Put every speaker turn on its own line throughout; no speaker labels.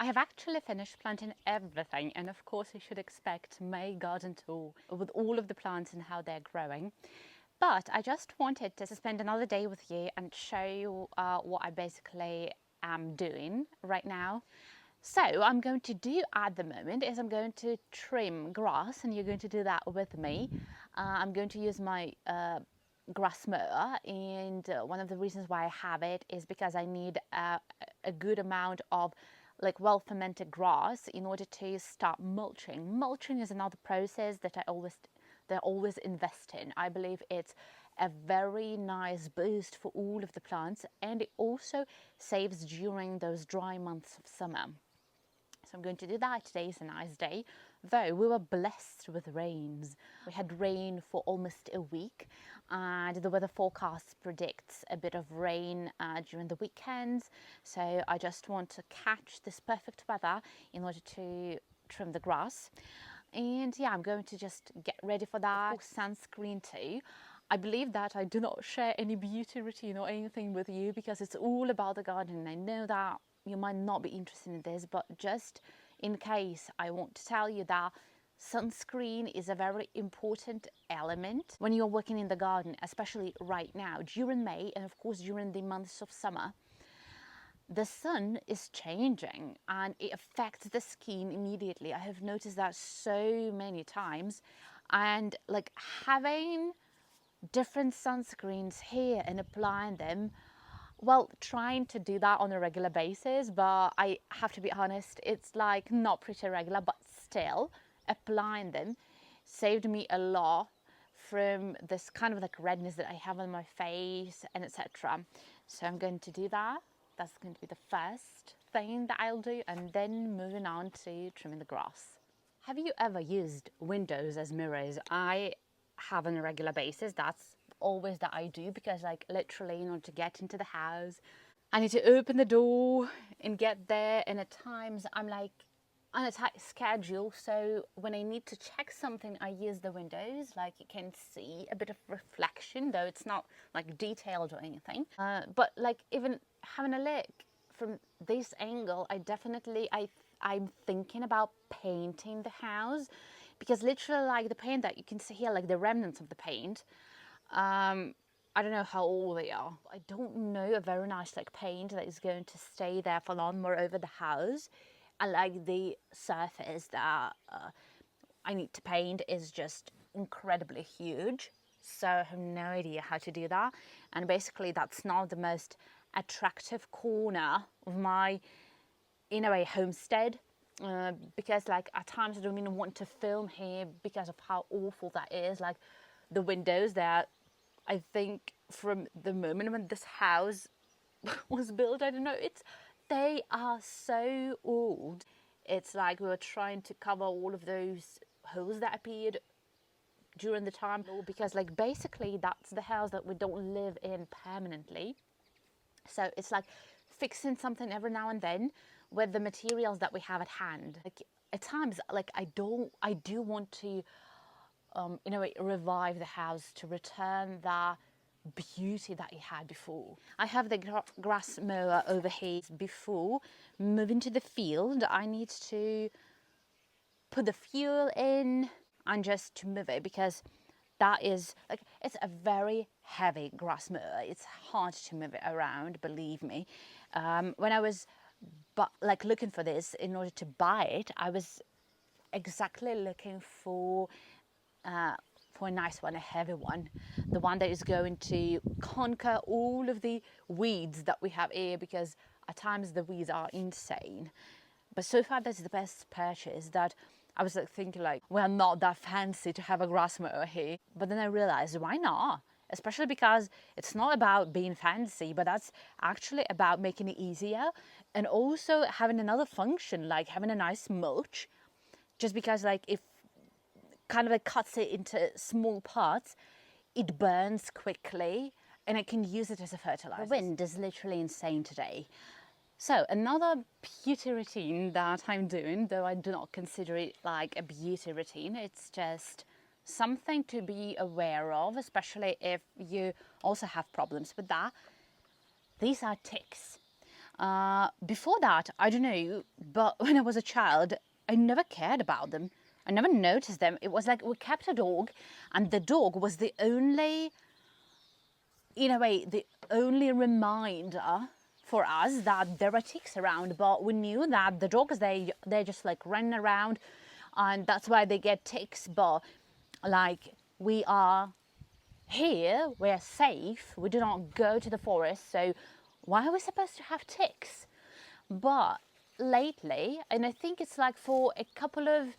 I have actually finished planting everything, and of course you should expect my garden tour with all of the plants and how they're growing. But I just wanted to spend another day with you and show you what I basically am doing right now. So I'm going to do at the moment is I'm going to trim grass, and you're going to do that with me. I'm going to use my grass mower, and one of the reasons why I have it is because I need a good amount of like well fermented grass in order to start mulching. Mulching is another process that I always invest in. I believe it's a very nice boost for all of the plants, and it also saves during those dry months of summer. So I'm going to do that. Today is a nice day, though we were blessed with rains. We had rain for almost a week, and the weather forecast predicts a bit of rain during the weekends. So I just want to catch this perfect weather in order to trim the grass. And yeah, I'm going to just get ready for that. Sunscreen too. I believe that I do not share any beauty routine or anything with you because it's all about the garden. I know that you might not be interested in this, but just in case, I want to tell you that sunscreen is a very important element when you're working in the garden, especially right now during May and of course during the months of summer. The sun is changing and it affects the skin immediately. I have noticed that so many times, and like having different sunscreens here and applying them, well, trying to do that on a regular basis, but I have to be honest, it's like not pretty regular, but still applying them saved me a lot from this kind of like redness that I have on my face and etc. So I'm going to do that. That's going to be the first thing that I'll do, and then moving on to trimming the grass. Have you ever used windows as mirrors? I have on a regular basis. That's always that I do, because like literally in order to get into the house I need to open the door and get there, and at times I'm like on a tight schedule, so when I need to check something I use the windows. Like you can see a bit of reflection, though it's not like detailed or anything, but like even having a look from this angle, I'm thinking about painting the house, because literally like the paint that you can see here, like the remnants of the paint, I don't know how old they are. I don't know a very nice like paint that is going to stay there for long. Moreover, the house and like the surface that I need to paint is just incredibly huge. So I have no idea how to do that. And basically that's not the most attractive corner of my, in a way, homestead. Because like at times I don't even want to film here because of how awful that is. Like the windows there, I think from the moment when this house was built, I don't know, they are so old. It's like we were trying to cover all of those holes that appeared during the time, because like basically that's the house that we don't live in permanently. So it's like fixing something every now and then with the materials that we have at hand. Like at times, like I do want to in a way revive the house, to return that beauty that it had before. I have the grass mower over here. Before moving to the field, I need to put the fuel in and just to move it, because that is like, it's a very heavy grass mower. It's hard to move it around, believe me. When I was like looking for this in order to buy it, I was exactly looking for a nice one, a heavy one, the one that is going to conquer all of the weeds that we have here, because at times the weeds are insane. But so far that's the best purchase. That I was like thinking like, we're not that fancy to have a grass mower here, but then I realized why not, especially because it's not about being fancy, but that's actually about making it easier, and also having another function like having a nice mulch. Just because like if kind of like cuts it into small parts, it burns quickly and I can use it as a fertilizer. The wind is literally insane today. So another beauty routine that I'm doing, though I do not consider it like a beauty routine, it's just something to be aware of, especially if you also have problems with that. These are ticks. Before that, I don't know, but when I was a child, I never cared about them. I never noticed them. It was like we kept a dog, and the dog was the only, in a way, the only reminder for us that there are ticks around. But we knew that the dogs, they're just like running around, and that's why they get ticks. But like, we are here, we're safe, we do not go to the forest, so why are we supposed to have ticks? But lately, and I think it's like for a couple of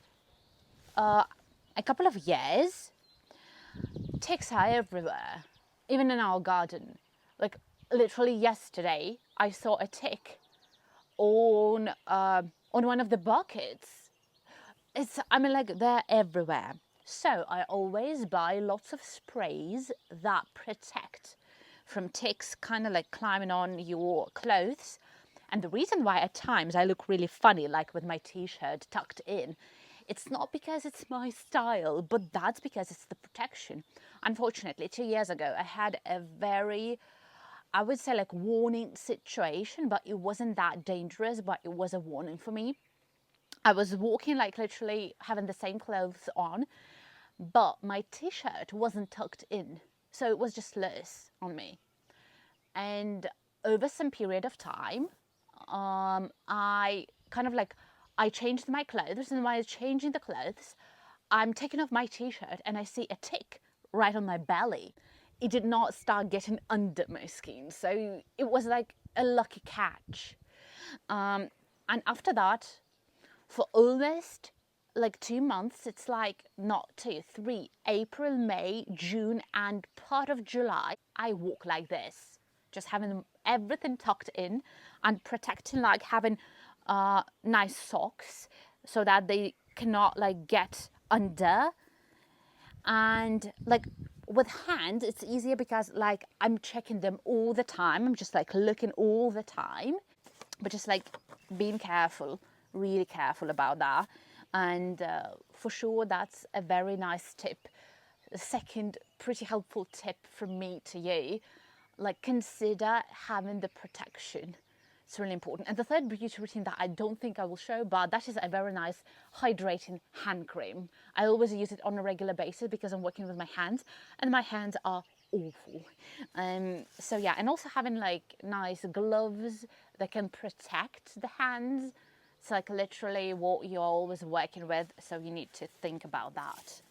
years, ticks are everywhere, even in our garden. Like literally yesterday, I saw a tick on one of the buckets. I mean, like, they're everywhere. So I always buy lots of sprays that protect from ticks kind of like climbing on your clothes. And the reason why at times I look really funny, like with my t-shirt tucked in, it's not because it's my style, but that's because it's the protection. Unfortunately, 2 years ago, I had a very, I would say, like, warning situation, but it wasn't that dangerous, but it was a warning for me. I was walking, like, literally having the same clothes on, but my t-shirt wasn't tucked in, so it was just loose on me. And over some period of time, I kind of like, I changed my clothes, and while changing the clothes, I'm taking off my t-shirt and I see a tick right on my belly. It did not start getting under my skin, so it was like a lucky catch. And after that, for almost like 2 months, it's like not 2, 3, April, May, June, and part of July, I walk like this, just having everything tucked in and protecting, like having nice socks so that they cannot like get under. And like with hands, it's easier because like I'm checking them all the time. I'm just like looking all the time, but just like being careful, really careful about that. And for sure, that's a very nice tip. The second pretty helpful tip from me to you, like, consider having the protection. It's really important. And the third beauty routine that I don't think I will show, but that is a very nice hydrating hand cream. I always use it on a regular basis because I'm working with my hands and my hands are awful. So yeah, and also having like nice gloves that can protect the hands. It's like literally what you're always working with, so you need to think about that.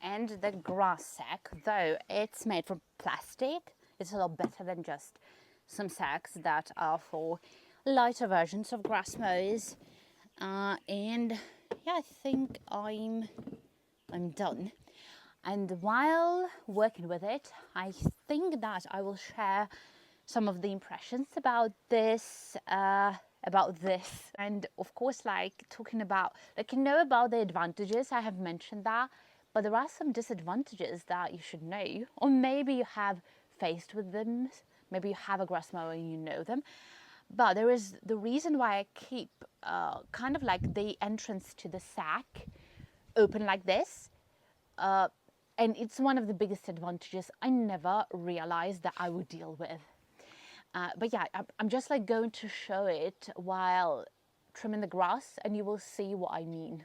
And the grass sack, though it's made from plastic, it's a lot better than just some sacks that are for lighter versions of grass mowers. And yeah, I think I'm done. And while working with it, I think that I will share some of the impressions about this, and of course, like talking about, like, about the advantages. I have mentioned that, but there are some disadvantages that you should know, or maybe you have faced with them. Maybe you have a grass mower and you know them. But there is the reason why I keep kind of like the entrance to the sack open like this. And it's one of the biggest advantages I never realized that I would deal with. But yeah, I'm just like going to show it while trimming the grass, and you will see what I mean.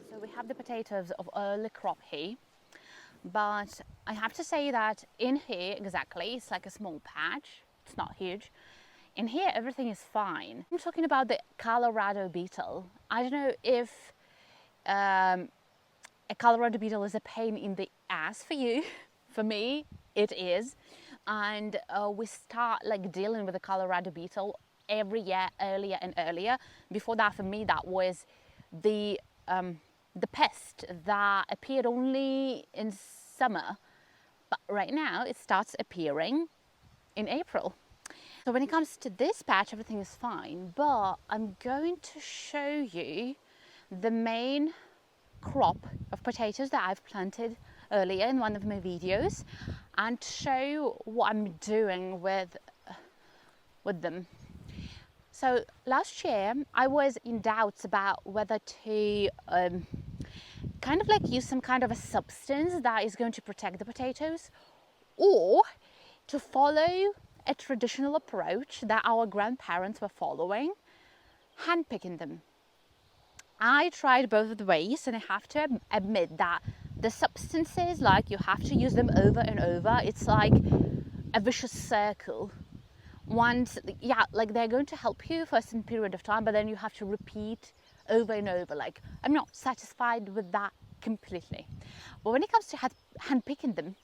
So we have the potatoes of early crop here, but I have to say that in here, exactly, it's like a small patch. It's not huge. In here, everything is fine. I'm talking about the Colorado beetle. I don't know if a Colorado beetle is a pain in the ass for you. For me, it is. And we start like dealing with the Colorado beetle every year earlier and earlier. Before that, for me, that was the pest that appeared only in summer, but right now it starts appearing in April. So when it comes to this patch, everything is fine, but I'm going to show you the main crop of potatoes that I've planted earlier in one of my videos, and show what I'm doing with them. So last year I was in doubts about whether to kind of like use some kind of a substance that is going to protect the potatoes, or to follow a traditional approach that our grandparents were following, hand picking them. I tried both of the ways, and I have to admit that the substances, like, you have to use them over and over. It's like a vicious circle. Once, yeah, like, they're going to help you for a certain period of time, but then you have to repeat over and over. Like, I'm not satisfied with that completely. But when it comes to hand picking them,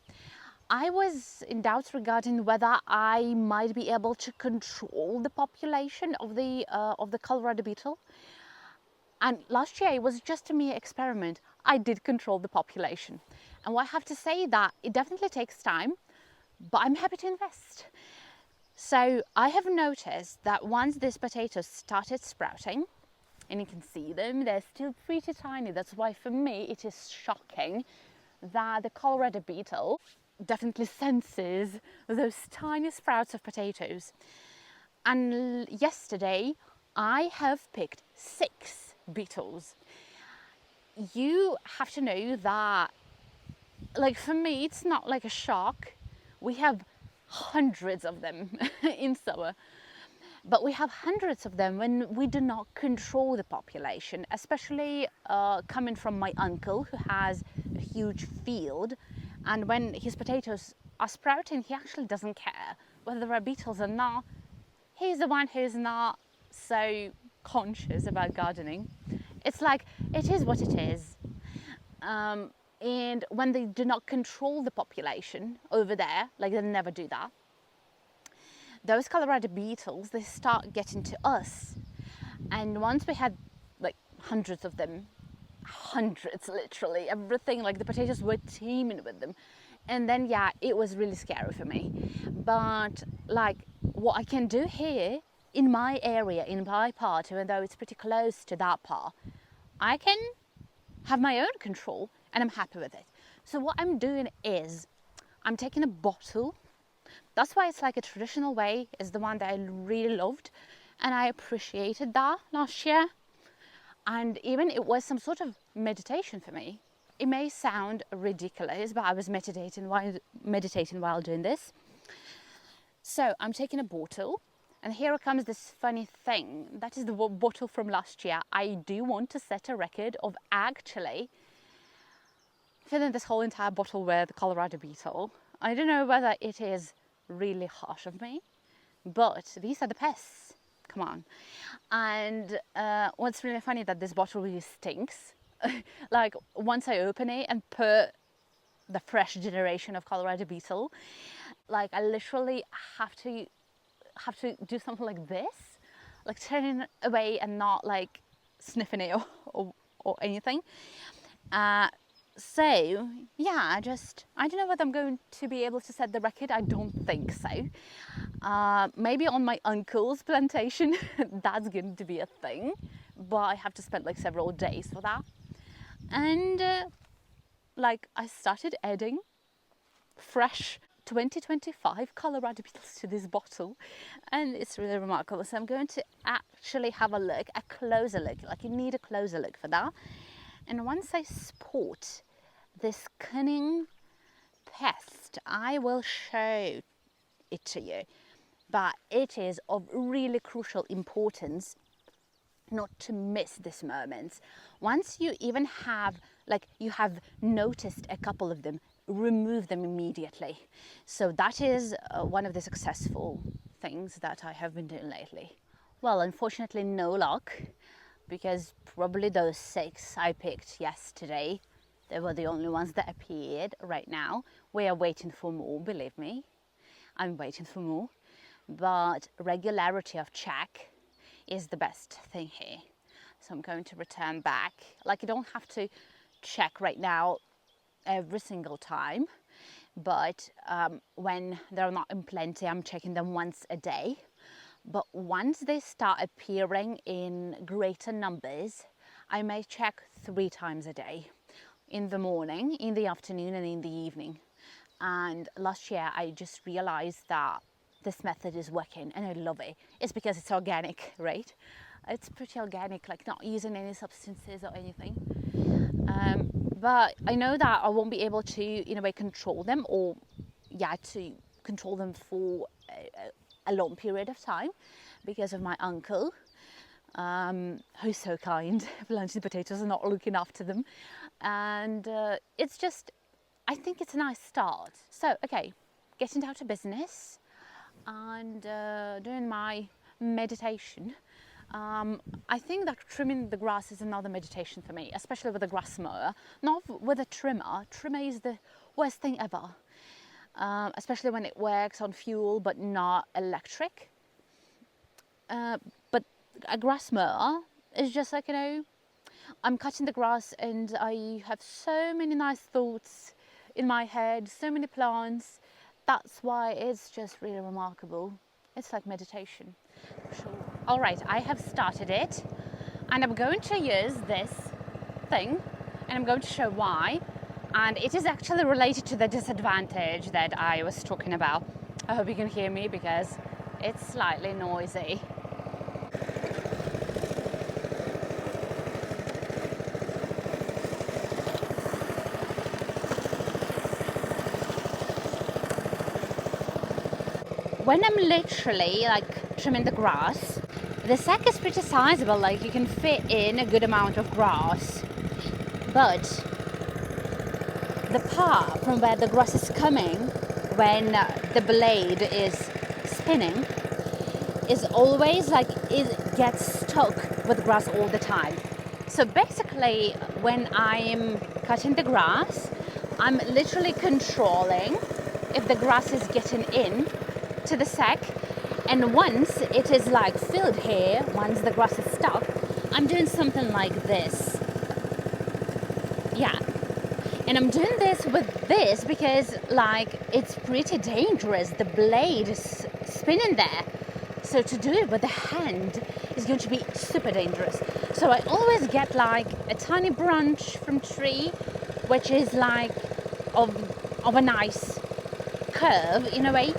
I was in doubts regarding whether I might be able to control the population of the Colorado beetle. And last year it was just a mere experiment. I did control the population. And I have to say that it definitely takes time, but I'm happy to invest. So I have noticed that once these potatoes started sprouting, and you can see them, they're still pretty tiny. That's why for me it is shocking that the Colorado beetle definitely senses those tiny sprouts of potatoes. And yesterday I have picked 6 beetles. You have to know that, like, for me it's not like a shock. We have hundreds of them in summer, but we have hundreds of them when we do not control the population, especially coming from my uncle, who has a huge field, and when his potatoes are sprouting, he actually doesn't care whether there are beetles or not. He's the one who's not so conscious about gardening. It's like, it is what it is. And when they do not control the population over there, like, they never do that, those Colorado beetles, they start getting to us. And once we had like hundreds of them, hundreds, literally, everything, like, the potatoes were teeming with them. And then, yeah, it was really scary for me. But, like, what I can do here in my area, in my part, even though it's pretty close to that part, I can have my own control, and I'm happy with it. So what I'm doing is I'm taking a bottle. That's why it's like a traditional way, is the one that I really loved, and I appreciated that last year. And even it was some sort of meditation for me. It may sound ridiculous, but I was meditating while doing this. So I'm taking a bottle, and here comes this funny thing. That is the bottle from last year. I do want to set a record of actually filling this whole entire bottle with Colorado beetle. I don't know whether it is really harsh of me, but these are the pests. Come on. And what's really funny, that this bottle really stinks. Like, once I open it and put the fresh generation of Colorado beetle, like, I literally have to do something like this, like turning away and not like sniffing it or anything. So yeah, I don't know whether I'm going to be able to set the record. I don't think so. Maybe on my uncle's plantation that's going to be a thing, but I have to spend like several days for that. And like, I started adding fresh 2025 Colorado beetles to this bottle, and it's really remarkable. So I'm going to actually have a closer look, like, you need a closer look for that. And once I spot this cunning pest, I will show it to you. But it is of really crucial importance not to miss this moment. Once you even have, like, you have noticed a couple of them, remove them immediately. So that is one of the successful things that I have been doing lately. Well, unfortunately, no luck, because probably those 6 I picked yesterday, they were the only ones that appeared right now. We are waiting for more, believe me. I'm waiting for more. but regularity of check is the best thing here. So I'm going to return back. Like, you don't have to check right now every single time, but when they're not in plenty, I'm checking them once a day. But once they start appearing in greater numbers, I may check 3 times a day, in the morning, in the afternoon, and in the evening. And last year I just realized that this method is working and I love it. It's because it's organic, right? It's pretty organic, like not using any substances or anything. But I know that I won't be able to, in a way, control them, or to control them for a long period of time, because of my uncle, who's so kind, planting potatoes and not looking after them. And it's just, I think it's a nice start. So, okay, getting down to business and doing my meditation. I think that trimming the grass is another meditation for me, especially with a grass mower. Not with a trimmer. Trimmer is the worst thing ever, especially when it works on fuel but not electric. But a grass mower is just like, I'm cutting the grass and I have so many nice thoughts in my head, so many plants. That's why it's just really remarkable. It's like meditation, for sure. All right, I have started it and I'm going to use this thing and I'm going to show why. And it is actually related to the disadvantage that I was talking about. I hope you can hear me because it's slightly noisy. When I'm literally like trimming the grass, the sack is pretty sizable, like you can fit in a good amount of grass. But the part from where the grass is coming, when the blade is spinning, is always like it gets stuck with grass all the time. So basically, when I'm cutting the grass, I'm literally controlling if the grass is getting in to the sack, and once it is like filled here, once the grass is stuck, I'm doing something like this. Yeah, and I'm doing this with this because like it's pretty dangerous. The blade is spinning there, so to do it with the hand is going to be super dangerous. So I always get like a tiny branch from tree, which is like of a nice curve in a way.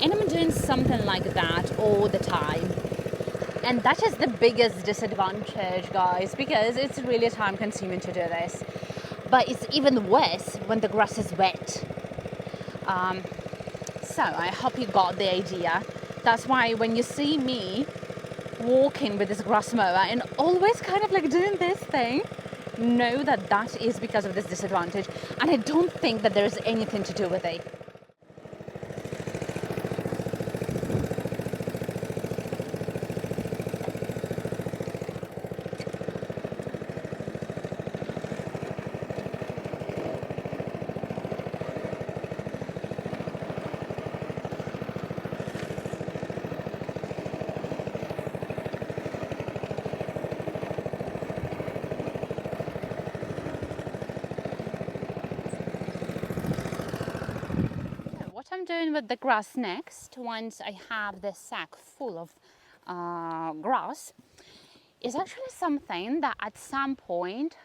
And I'm doing something like that all the time. And that is the biggest disadvantage, guys, because it's really time consuming to do this. But it's even worse when the grass is wet. So I hope you got the idea. That's why when you see me walking with this grass mower and always kind of like doing this thing, know that that is because of this disadvantage. And I don't think that there is anything to do with it. I'm doing with the grass next, once I have this sack full of grass, is actually something that at some point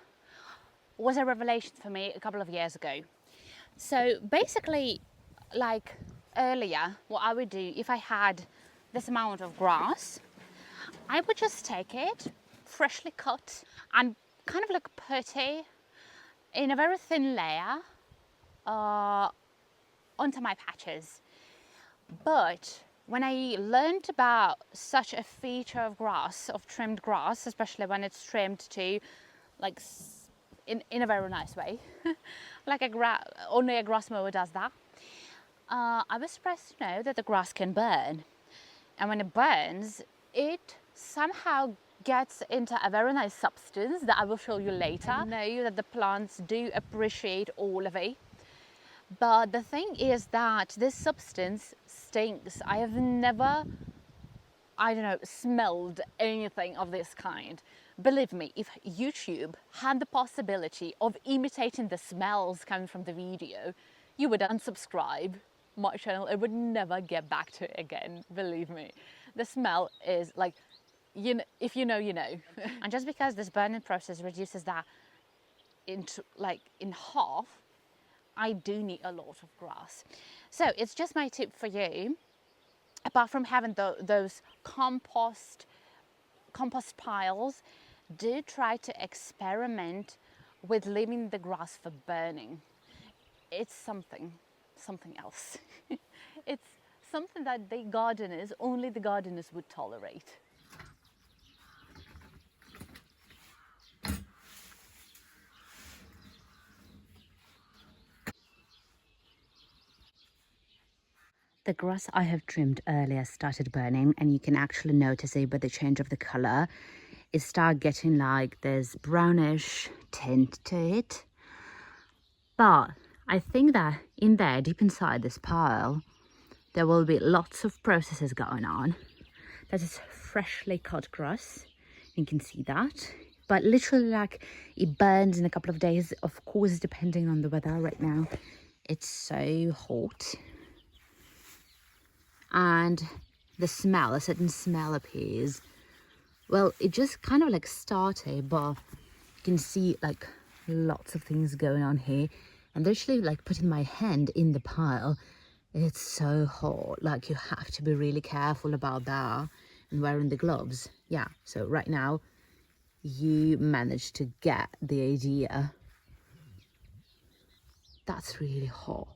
was a revelation for me a couple of years ago. So basically, like earlier, what I would do if I had this amount of grass, I would just take it, freshly cut, and kind of like put it in a very thin layer onto my patches. But when I learned about such a feature of grass, of trimmed grass, especially when it's trimmed to like in a very nice way, like only a grass mower does that, I was surprised to know that the grass can burn. And when it burns, it somehow gets into a very nice substance that I will show you later. I know that the plants do appreciate all of it. But the thing is that this substance stinks. I have never, I don't know, smelled anything of this kind. Believe me, if YouTube had the possibility of imitating the smells coming from the video, you would unsubscribe my channel and would never get back to it again. Believe me. The smell is like, you know, if you know, you know. And just because this burning process reduces that into like in half, I do need a lot of grass. So it's just my tip for you. Apart from having those compost piles, do try to experiment with leaving the grass for burning. It's something else. It's something that only the gardeners would tolerate.
The grass I have trimmed earlier started burning, and you can actually notice it by the change of the color. It started getting like this brownish tint to it. But I think that in there, deep inside this pile, there will be lots of processes going on. That is freshly cut grass. You can see that. But literally, like, it burns in a couple of days, of course, depending on the weather. Right now, it's so hot. And the smell, a certain smell appears. Well, it just kind of like started, but you can see like lots of things going on here. And literally like putting my hand in the pile, it's so hot. Like, you have to be really careful about that and wearing the gloves. Yeah, so right now you managed to get the idea. That's really hot.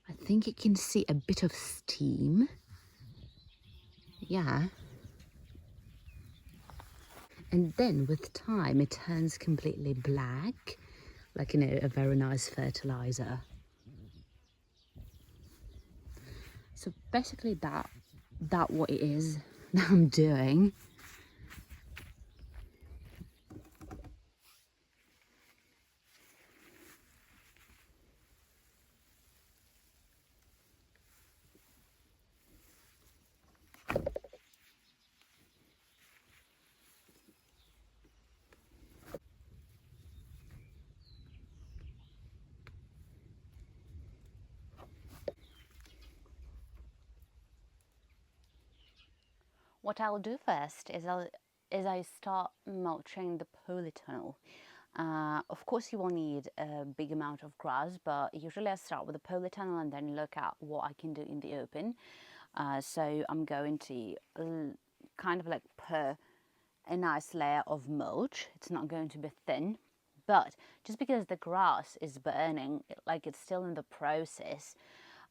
I think you can see a bit of steam. Yeah. And then with time, it turns completely black, like, you know, a very nice fertilizer. So basically that what it is that I'm doing.
What I'll do first is I start mulching the polytunnel. Of course, you will need a big amount of grass, but usually I start with the polytunnel and then look at what I can do in the open. So I'm going to kind of like put a nice layer of mulch. It's not going to be thin, but just because the grass is burning, like it's still in the process,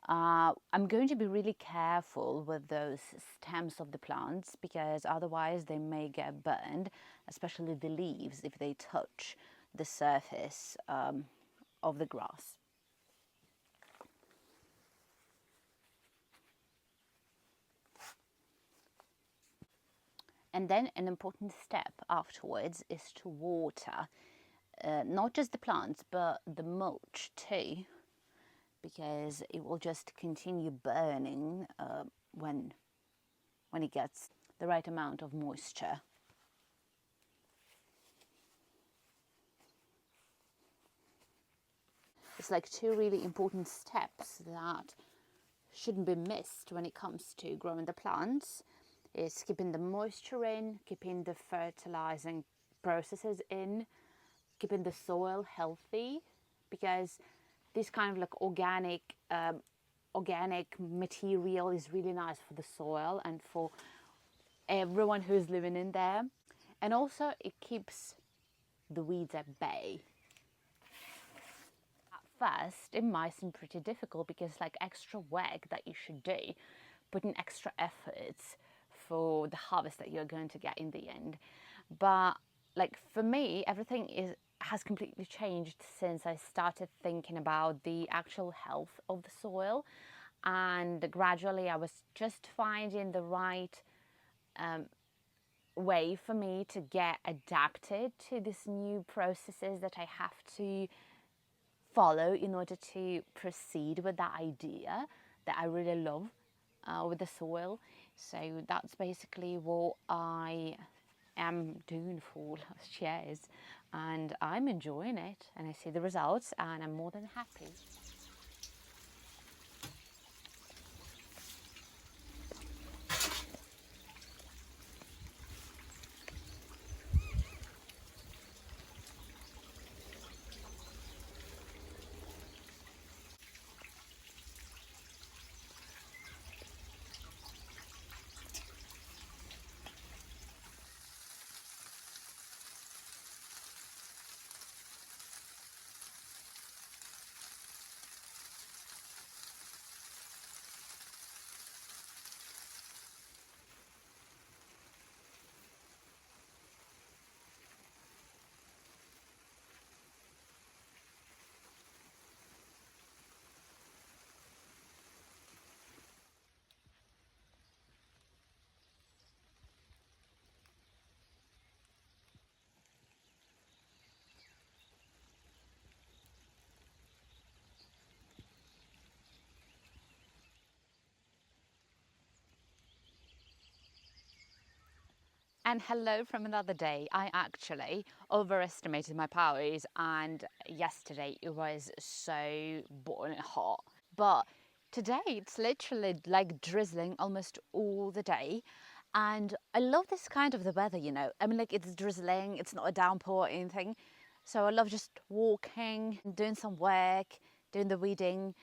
I'm going to be really careful with those stems of the plants, because otherwise they may get burned, especially the leaves if they touch the surface of the grass. And then an important step afterwards is to water, not just the plants but the mulch too, because it will just continue burning when it gets the right amount of moisture. It's like two really important steps that shouldn't be missed when it comes to growing the plants. Is keeping the moisture in, keeping the fertilizing processes in, keeping the soil healthy, because this kind of like organic material is really nice for the soil and for everyone who's living in there. And also it keeps the weeds at bay. At first it might seem pretty difficult because like extra work that you should do, put in extra efforts for the harvest that you're going to get in the end. But like for me, everything has completely changed since I started thinking about the actual health of the soil, and gradually I was just finding the right way for me to get adapted to these new processes that I have to follow in order to proceed with that idea that I really love with the soil. So that's basically what I am doing for last year's, and I'm enjoying it, and I see the results, and I'm more than happy. And hello from another day. I actually overestimated my powers, and yesterday it was so boiling hot. But today it's literally like drizzling almost all the day. And I love this kind of the weather, you know. I mean, like, it's drizzling, it's not a downpour or anything. So I love just walking, doing some work, doing the weeding,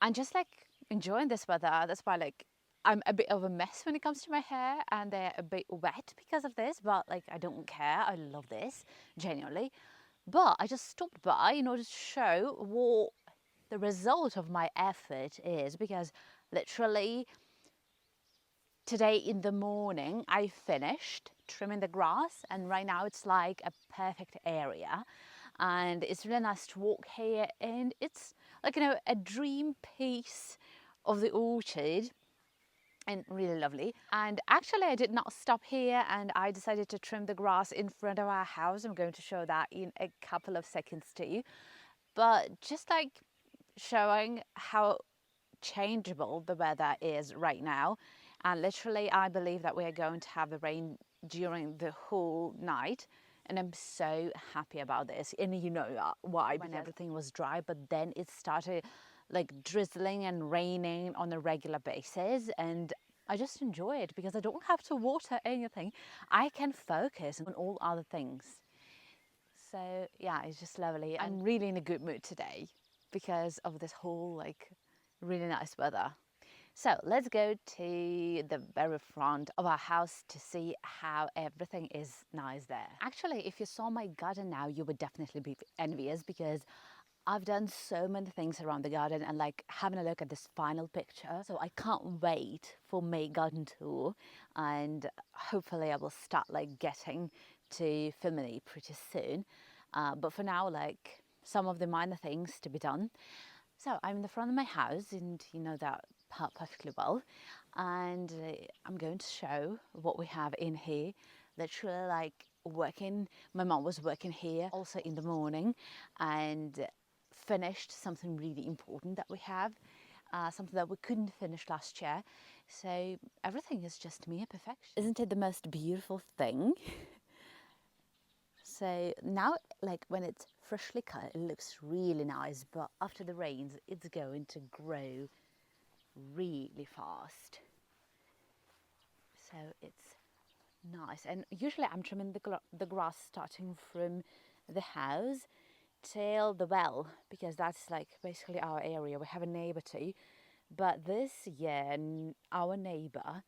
and just like enjoying this weather. That's why, like, I'm a bit of a mess when it comes to my hair, and they're a bit wet because of this, but like, I don't care. I love this, genuinely. But I just stopped by in order to show what the result of my effort is, because literally today in the morning I finished trimming the grass, and right now it's like a perfect area, and it's really nice to walk here, and it's like, you know, a dream piece of the orchard, and really lovely. And actually I did not stop here, and I decided to trim the grass in front of our house. I'm going to show that in a couple of seconds too, but just like showing how changeable the weather is right now. And literally I believe that we are going to have the rain during the whole night, and I'm so happy about this. And you know why, when everything was dry, but then it started like drizzling and raining on a regular basis, and I just enjoy it because I don't have to water anything. I can focus on all other things. So yeah, it's just lovely. I'm really in a good mood today because of this whole like really nice weather. So let's go to the very front of our house to see how everything is nice there. Actually, if you saw my garden now, you would definitely be envious, because I've done so many things around the garden, and like having a look at this final picture. So I can't wait for May garden tour, and hopefully I will start like getting to Fimini pretty soon. But for now, like, some of the minor things to be done. So I'm in the front of my house, and you know that part perfectly well. And I'm going to show what we have in here. Literally like working, my mom was working here also in the morning, and finished something really important that we have, something that we couldn't finish last year. So everything is just mere perfection. Isn't it the most beautiful thing? So now, like, when it's freshly cut, it looks really nice, but after the rains, it's going to grow really fast. So it's nice. And usually I'm trimming the grass starting from the house till the well, because that's like basically our area. We have a neighbor too, but this year our neighbor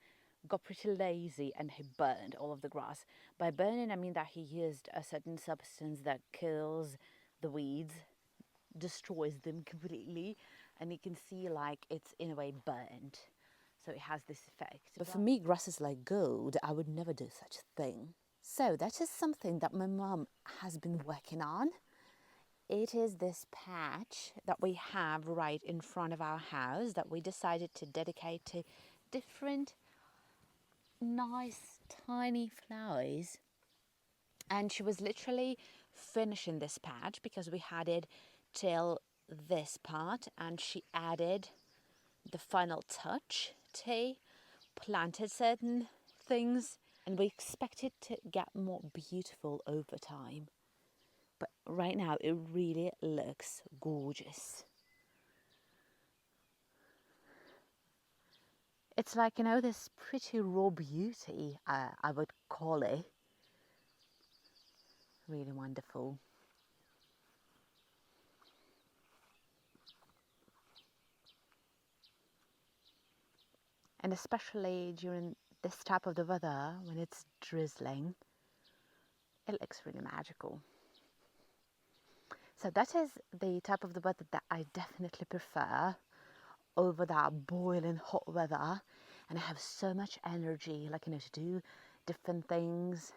got pretty lazy and he burned all of the grass. By burning, I mean that he used a certain substance that kills the weeds, destroys them completely, and you can see like it's in a way burned. So it has this effect. But for me, grass is like gold. I would never do such a thing. So that is something that my mom has been working on. It is this patch that we have right in front of our house that we decided to dedicate to different nice tiny flowers. And she was literally finishing this patch because we had it till
this part, and she added the final touch to planted certain things, and we expect it to get more beautiful over time. But right now it really looks gorgeous. It's like, you know, this pretty raw beauty, I would call it. Really wonderful. And especially during this type of the weather, when it's drizzling, it looks really magical. So that is the type of the weather that I definitely prefer over that boiling hot weather. And I have so much energy, like, you know, to do different things.